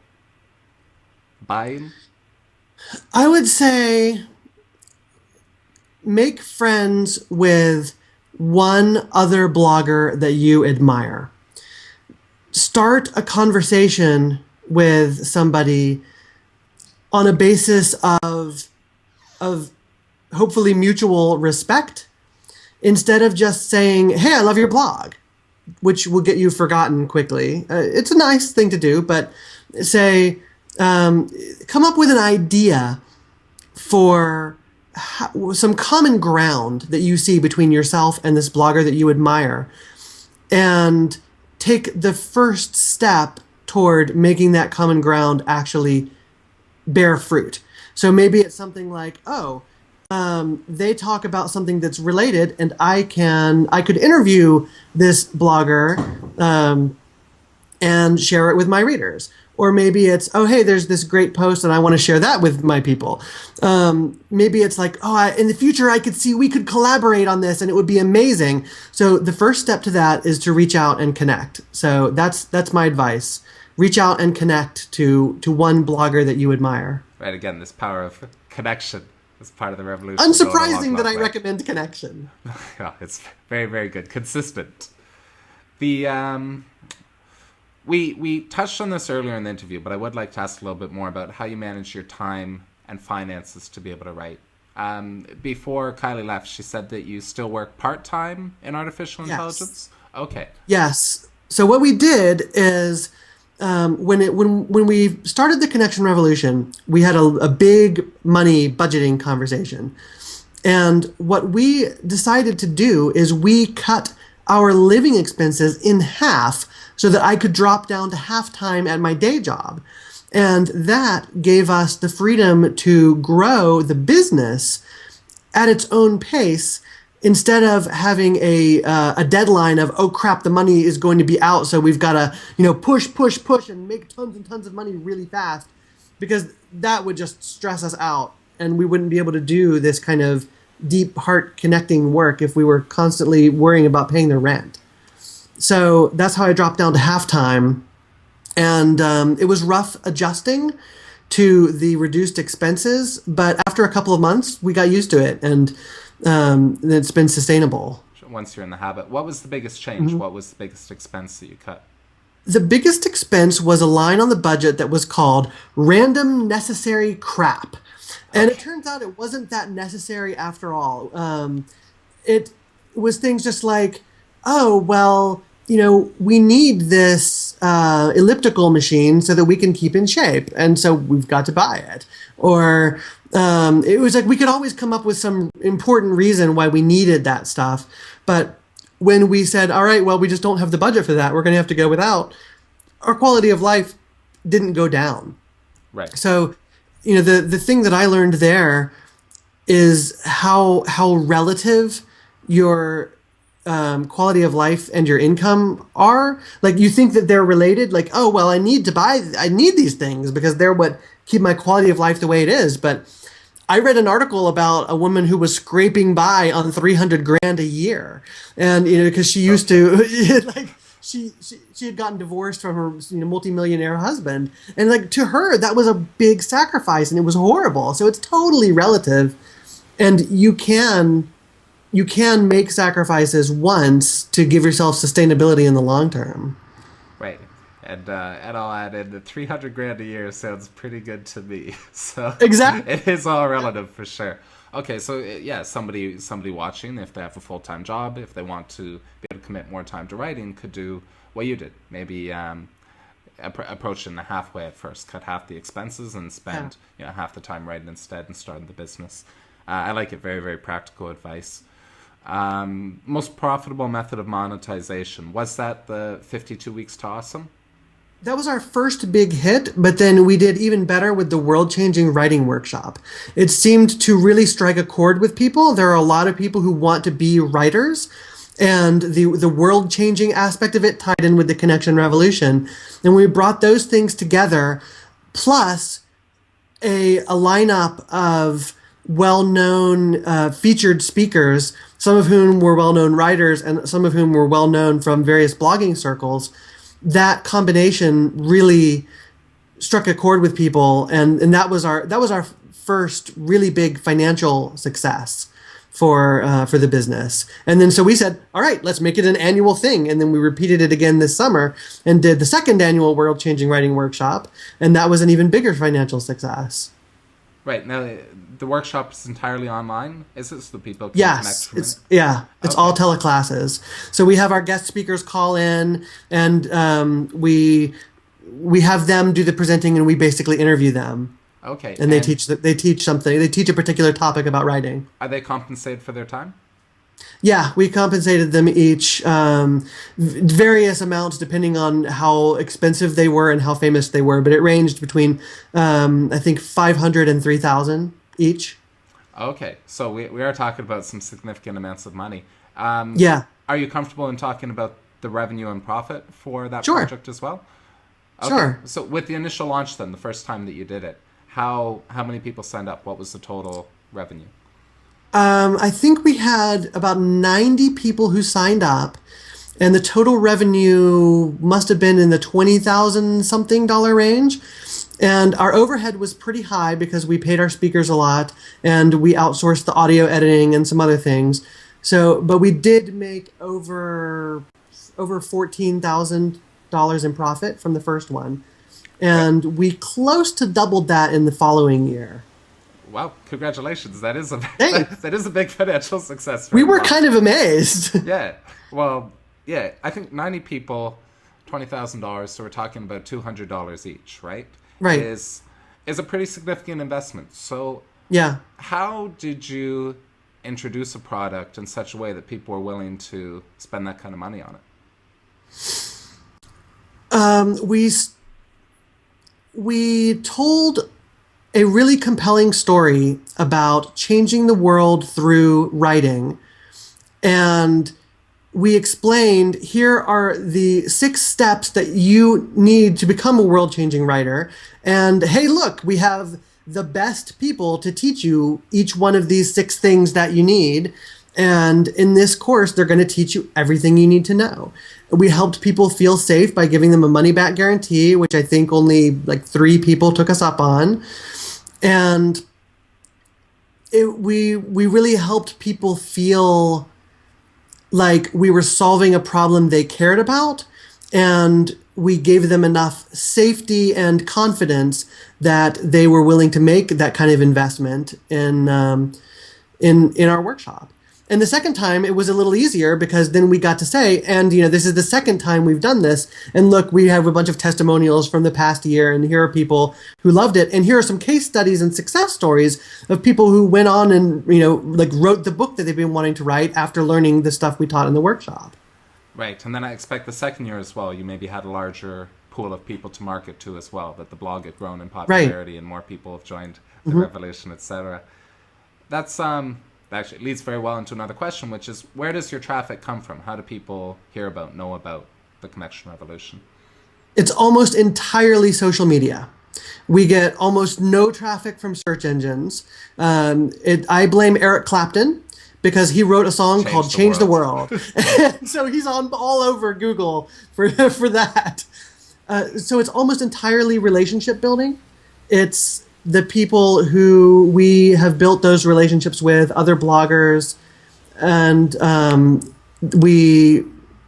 buying? I would say make friends with one other blogger that you admire. Start a conversation with somebody on a basis of hopefully mutual respect, instead of just saying, "Hey, I love your blog," which will get you forgotten quickly. It's a nice thing to do, but say, come up with an idea for some common ground that you see between yourself and this blogger that you admire, and take the first step toward making that common ground actually bear fruit. So maybe it's something like, they talk about something that's related, and I could interview this blogger and share it with my readers. Or maybe it's, hey, there's this great post and I want to share that with my people. Maybe it's like, in the future I could see we could collaborate on this and it would be amazing. So the first step to that is to reach out and connect. So that's my advice. Reach out and connect to one blogger that you admire. Right, again, this power of connection is part of the revolution. Unsurprising that I recommend connection. Yeah, it's very, very good. Consistent. We touched on this earlier in the interview, but I would like to ask a little bit more about how you manage your time and finances to be able to write. Before Kylie left, she said that you still work part-time in artificial intelligence? Okay. Yes. So what we did is when we started the Connection Revolution, we had a big money budgeting conversation. And what we decided to do is we cut our living expenses in half so that I could drop down to half-time at my day job. And that gave us the freedom to grow the business at its own pace, instead of having a deadline of, oh crap, the money is going to be out, so we've got to push and make tons and tons of money really fast, because that would just stress us out, and we wouldn't be able to do this kind of deep heart connecting work if we were constantly worrying about paying the rent. So that's how I dropped down to halftime. And it was rough adjusting to the reduced expenses, but after a couple of months, we got used to it, and it's been sustainable. Once you're in the habit. What was the biggest change? Mm-hmm. What was the biggest expense that you cut? The biggest expense was a line on the budget that was called random necessary crap. And it turns out it wasn't that necessary after all. It was things just like, we need this elliptical machine so that we can keep in shape, and so we've got to buy it. Or it was like we could always come up with some important reason why we needed that stuff. But when we said, all right, well, we just don't have the budget for that, we're going to have to go without, our quality of life didn't go down. Right. So, the thing that I learned there is how relative your quality of life and your income are. Like, you think that they're related, like, oh, well, I need these things because they're what keep my quality of life the way it is. But I read an article about a woman who was scraping by on $300,000 a year. And, because she used to, like, she had gotten divorced from her multimillionaire husband. And, like, to her, that was a big sacrifice and it was horrible. So it's totally relative. And you can make sacrifices once to give yourself sustainability in the long term. Right. And I'll add in the $300,000 a year sounds pretty good to me. So exactly, it is all relative for sure. Okay, so yeah, somebody watching, if they have a full-time job, if they want to be able to commit more time to writing, could do what you did. Maybe approach it in the halfway at first, cut half the expenses and spend half the time writing instead and starting the business. I like it. Very, very practical advice. Most profitable method of monetization, was that the 52 weeks to awesome? That was our first big hit, but then we did even better with the World Changing Writing Workshop. It seemed to really strike a chord with people. There are a lot of people who want to be writers, and the world changing aspect of it tied in with the Connection Revolution. And we brought those things together, plus a lineup of well-known featured speakers, some of whom were well-known writers and some of whom were well-known from various blogging circles. That combination really struck a chord with people, and that was our first really big financial success for the business. And then so we said, all right, let's make it an annual thing. And then we repeated it again this summer and did the second annual World Changing Writing Workshop, and that was an even bigger financial success. Right. Now, the workshop is entirely online, is it? So people can Yes, connect it's from it? it's all teleclasses. So we have our guest speakers call in, and we have them do the presenting, and we basically interview them. Okay. And they teach something. They teach a particular topic about writing. Are they compensated for their time? Yeah, we compensated them each various amounts depending on how expensive they were and how famous they were, but it ranged between I think 500 and 3,000 each. Okay. So we are talking about some significant amounts of money. Yeah. Are you comfortable in talking about the revenue and profit for that Sure. project as well? Okay. Sure. So with the initial launch then, the first time that you did it, how many people signed up? What was the total revenue? I think we had about 90 people who signed up, and the total revenue must have been in the 20,000 something dollar range. And our overhead was pretty high because we paid our speakers a lot, and we outsourced the audio editing and some other things. So, but we did make over $14,000 in profit from the first one, and we close to doubled that in the following year. Wow! Congratulations. That is a Thanks. that is a big financial success. We were kind of amazed. Yeah. Well, yeah. I think 90 people, $20,000. So we're talking about $200 each, right? Right. Is a pretty significant investment. So Yeah. how did you introduce a product in such a way that people were willing to spend that kind of money on it? We told a really compelling story about changing the world through writing. And we explained, here are the 6 steps that you need to become a world-changing writer. And hey, look, we have the best people to teach you each one of these 6 things that you need. And in this course, they're going to teach you everything you need to know. We helped people feel safe by giving them a money-back guarantee, which I think only like 3 people took us up on. And we really helped people feel like we were solving a problem they cared about, and we gave them enough safety and confidence that they were willing to make that kind of investment in our workshop. And the second time it was a little easier because then we got to say, and this is the second time we've done this, and look, we have a bunch of testimonials from the past year, and here are people who loved it, and here are some case studies and success stories of people who went on and wrote the book that they've been wanting to write after learning the stuff we taught in the workshop. Right. And then I expect the second year as well, you maybe had a larger pool of people to market to as well, that the blog had grown in popularity and more people have joined the revolution, etc. That's actually leads very well into another question, which is, where does your traffic come from? How do people know about the Connection Revolution? It's almost entirely social media. We get almost no traffic from search engines. I blame Eric Clapton because he wrote a song called Change the World. And so he's on all over Google for that. So it's almost entirely relationship building. It's the people who we have built those relationships with, other bloggers, and we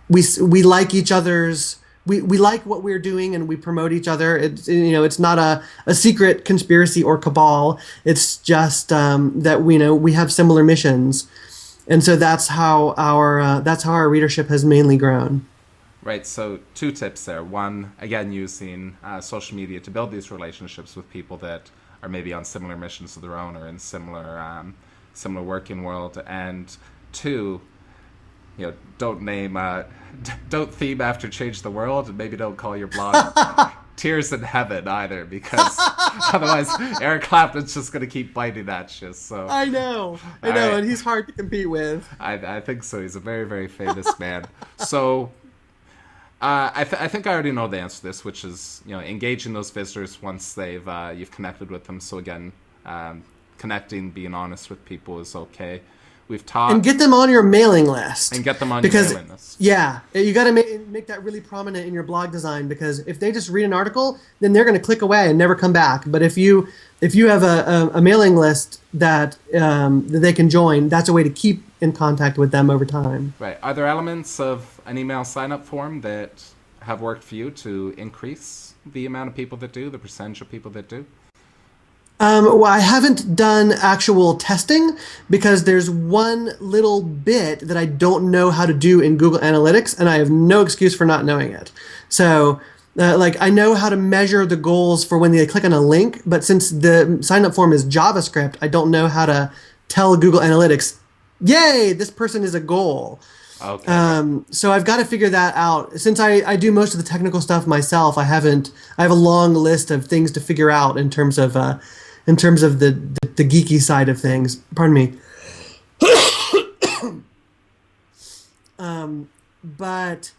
like each other's. We like what we're doing, and we promote each other. It's not a secret conspiracy or cabal. It's just that we have similar missions, and so that's how our readership has mainly grown. Right, so 2 tips there. One, again, using social media to build these relationships with people that are maybe on similar missions to their own or in similar working world. And 2, don't name, don't theme after Change the World, and maybe don't call your blog Tears in Heaven either, because otherwise Eric Clapton's just going to keep biting at you. So I know, right. and he's hard to compete with. I think so. He's a very, very famous man. So I think I already know the answer to this, which is engaging those visitors once you've connected with them. So again, connecting, being honest with people is okay. We've talked and get them on your mailing list. And get them on your mailing list. Yeah, you got to make that really prominent in your blog design, because if they just read an article, then they're going to click away and never come back. But if you have a mailing list that they can join, that's a way to keep in contact with them over time. Right. Are there elements of an email sign-up form that have worked for you to increase the amount of people that do, the percentage of people that do? Well, I haven't done actual testing because there's one little bit that I don't know how to do in Google Analytics, and I have no excuse for not knowing it. So, I know how to measure the goals for when they click on a link, but since the sign-up form is JavaScript, I don't know how to tell Google Analytics, yay, this person is a goal. Okay. So I've got to figure that out. Since I do most of the technical stuff myself, I have a long list of things to figure out in terms of the geeky side of things. Pardon me. But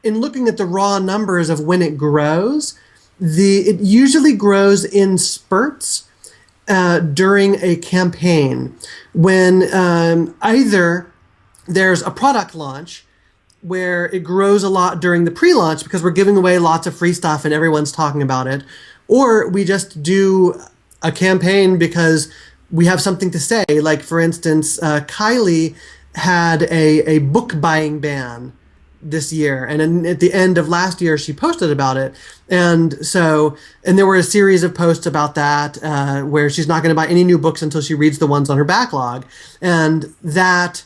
in looking at the raw numbers of when it grows, it usually grows in spurts during a campaign when either there's a product launch where it grows a lot during the pre-launch because we're giving away lots of free stuff and everyone's talking about it, or we just do a campaign because we have something to say. Like, for instance, Kylie had a book buying ban this year, and at the end of last year she posted about it, and there were a series of posts about that where she's not going to buy any new books until she reads the ones on her backlog, and that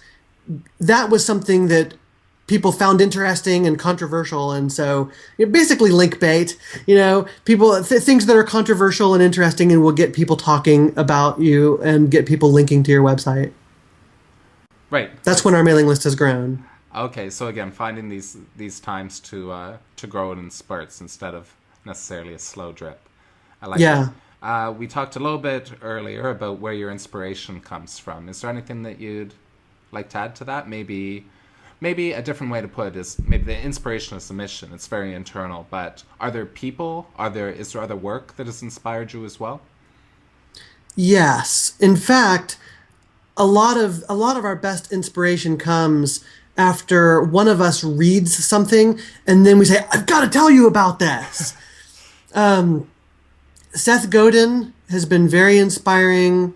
was something that people found interesting and controversial, and so basically link bait. People things that are controversial and interesting and will get people talking about you and get people linking to your website. Right. That's when our mailing list has grown. Okay, so again, finding these times to grow it in spurts instead of necessarily a slow drip. I like that. We talked a little bit earlier about where your inspiration comes from. Is there anything that you'd like to add to that? Maybe a different way to put it is maybe the inspiration is the mission. It's very internal, but are there people? Is there other work that has inspired you as well? Yes. In fact, a lot of our best inspiration comes after one of us reads something and then we say, I've got to tell you about this. Seth Godin has been very inspiring.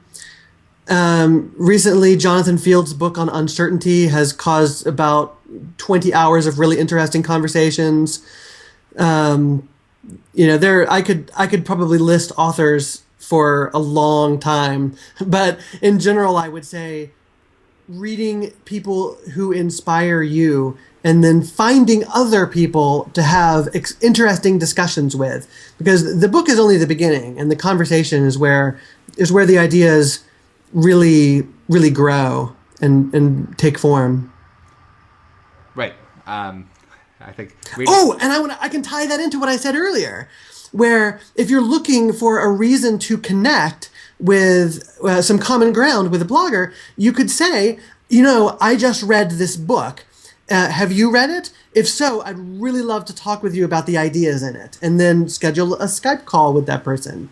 Recently, Jonathan Field's book on uncertainty has caused about 20 hours of really interesting conversations. I could probably list authors for a long time, but in general, I would say reading people who inspire you and then finding other people to have interesting discussions with, because the book is only the beginning and the conversation is where the ideas really, really grow and take form. Right. I think. And I can tie that into what I said earlier, where if you're looking for a reason to connect with some common ground with a blogger, you could say, I just read this book. Have you read it? If so, I'd really love to talk with you about the ideas in it, and then schedule a Skype call with that person.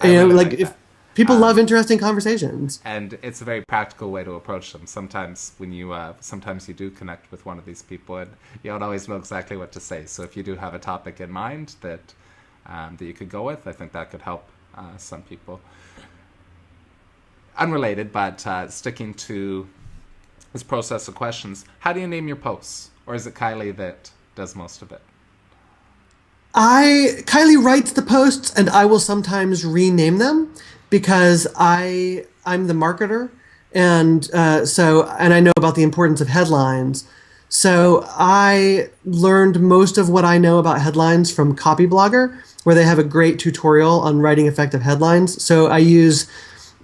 If people love interesting conversations, and it's a very practical way to approach them. Sometimes when you do connect with one of these people, and you don't always know exactly what to say. So if you do have a topic in mind that you could go with, I think that could help some people. Unrelated, but sticking to this process of questions, how do you name your posts? Or is it Kylie that does most of it? Kylie writes the posts, and I will sometimes rename them because I'm the marketer, and I know about the importance of headlines. So I learned most of what I know about headlines from Copyblogger, where they have a great tutorial on writing effective headlines. So I use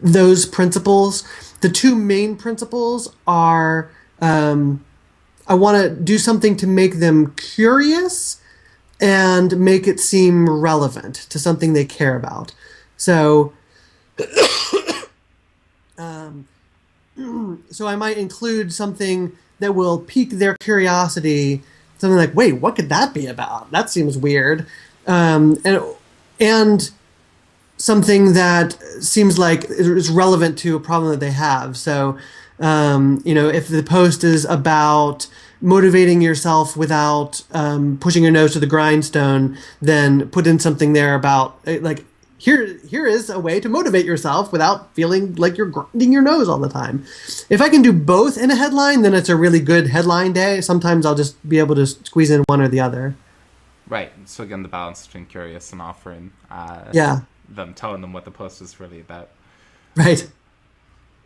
those principles. The two main principles are I want to do something to make them curious and make it seem relevant to something they care about. So, so I might include something that will pique their curiosity. Something like, wait, what could that be about? That seems weird. And something that seems like is relevant to a problem that they have. So, if the post is about motivating yourself without pushing your nose to the grindstone, then put in something there about like, here is a way to motivate yourself without feeling like you're grinding your nose all the time. If I can do both in a headline, then it's a really good headline day. Sometimes I'll just be able to squeeze in one or the other. Right. So again, the balance between curious and offering. Telling them what the post is really about. Right.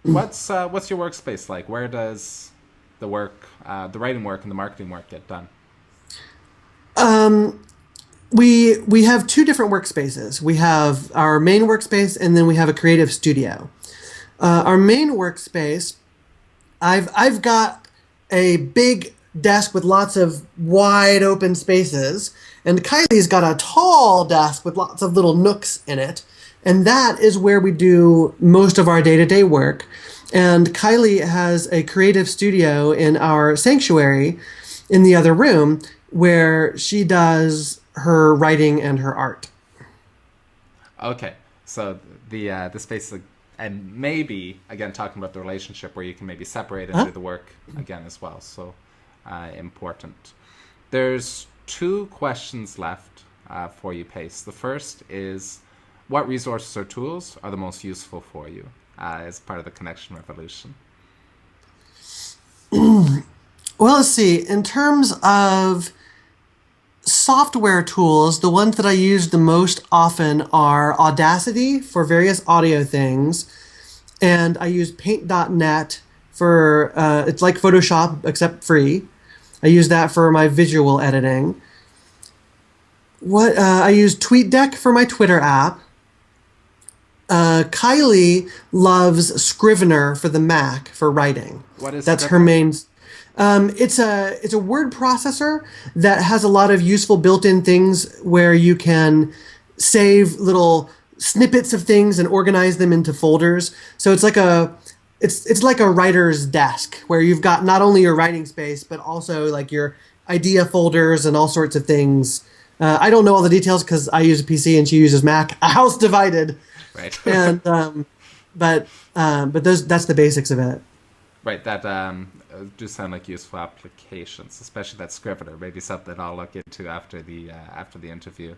What's your workspace like? Where does the work, the writing work and the marketing work get done? We have two different workspaces. We have our main workspace, and then we have a creative studio. Our main workspace, I've got a big desk with lots of wide open spaces, and Kylie's got a tall desk with lots of little nooks in it, and that is where we do most of our day-to-day work. And Kylie has a creative studio in our sanctuary in the other room where she does her writing and her art. Okay, so the space, and maybe again talking about the relationship where you can maybe separate and do the work again as well. So important. There's two questions left for you, Pace. The first is, what resources or tools are the most useful for you as part of the Connection Revolution? Well, let's see. In terms of software tools, the ones that I use the most often are Audacity for various audio things, and I use Paint.net for, it's like Photoshop except free. I use that for my visual editing. I use TweetDeck for my Twitter app. Kylie loves Scrivener for the Mac for writing. What is That's Scrivener? her main. It's a word processor that has a lot of useful built-in things where you can save little snippets of things and organize them into folders. So it's like a writer's desk where you've got not only your writing space but also like your idea folders and all sorts of things. I don't know all the details because I use a PC and she uses Mac. A house divided. Right. And but that's the basics of it. Right. That do sound like useful applications, especially that Scrivener. Maybe something I'll look into after the interview.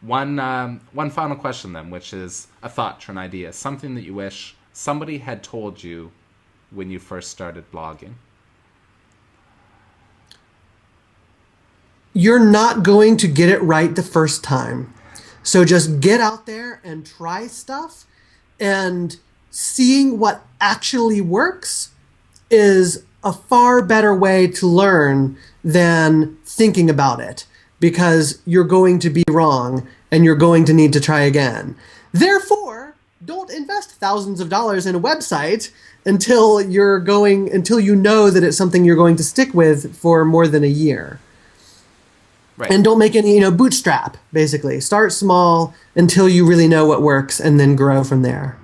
One final question then, which is a thought or an idea, something that you wish somebody had told you when you first started blogging. You're not going to get it right the first time. So just get out there and try stuff, and seeing what actually works is a far better way to learn than thinking about it, because you're going to be wrong and you're going to need to try again. Therefore, don't invest thousands of dollars in a website until you know that it's something you're going to stick with for more than a year. Right. And don't make any, bootstrap, basically. Start small until you really know what works and then grow from there.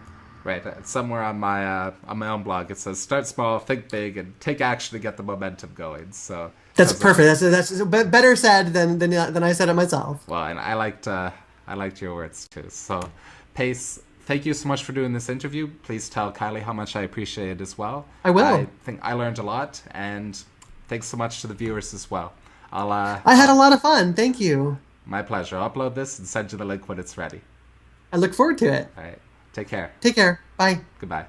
Right. Somewhere on my own blog, it says, start small, think big, and take action to get the momentum going. So that's perfect. That's better said than I said it myself. Well, and I liked your words too. So, Pace, thank you so much for doing this interview. Please tell Kylie how much I appreciate it as well. I will. I think I learned a lot, and thanks so much to the viewers as well. I had a lot of fun. Thank you. My pleasure. I'll upload this and send you the link when it's ready. I look forward to it. All right. Take care. Take care. Bye. Goodbye.